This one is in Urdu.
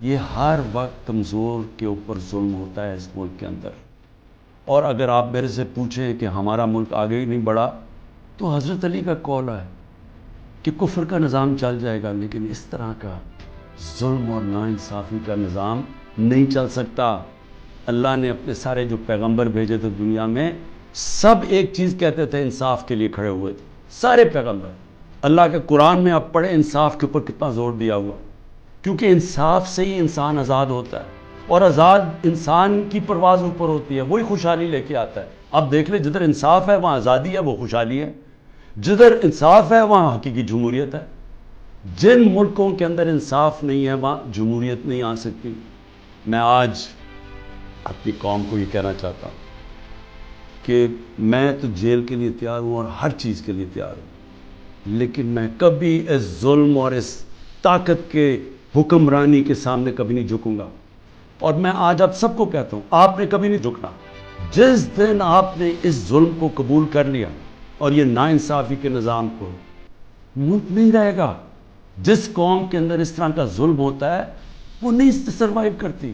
یہ ہر وقت کمزور کے اوپر ظلم ہوتا ہے اس ملک کے اندر. اور اگر آپ میرے سے پوچھیں کہ ہمارا ملک آگے ہی نہیں بڑھا تو حضرت علی کا قول ہے کہ کفر کا نظام چل جائے گا لیکن اس طرح کا ظلم اور ناانصافی کا نظام نہیں چل سکتا. اللہ نے اپنے سارے جو پیغمبر بھیجے تھے دنیا میں سب ایک چیز کہتے تھے، انصاف کے لیے کھڑے ہوئے تھے سارے پیغمبر. اللہ کے قرآن میں آپ پڑھیں انصاف کے اوپر کتنا زور دیا ہوا، کیونکہ انصاف سے ہی انسان آزاد ہوتا ہے اور آزاد انسان کی پرواز اوپر ہوتی ہے، وہی خوشحالی لے کے آتا ہے. اب دیکھ لیں جدھر انصاف ہے وہاں آزادی ہے، وہ خوشحالی ہے. جدھر انصاف ہے وہاں حقیقی جمہوریت ہے. جن ملکوں کے اندر انصاف نہیں ہے وہاں جمہوریت نہیں آ سکتی. میں آج اپنی قوم کو یہ کہنا چاہتا ہوں کہ میں تو جیل کے لیے تیار ہوں اور ہر چیز کے لیے تیار ہوں، لیکن میں کبھی اس ظلم اور اس طاقت کے حکمرانی کے سامنے کبھی نہیں جھکوں گا. اور میں آج آپ سب کو کہتا ہوں آپ نے کبھی نہیں جھکنا. جس دن آپ نے اس ظلم کو قبول کر لیا اور یہ ناانصافی کے نظام کو، ملک نہیں رہے گا. جس قوم کے اندر اس طرح کا ظلم ہوتا ہے وہ نہیں سروائیو کرتی.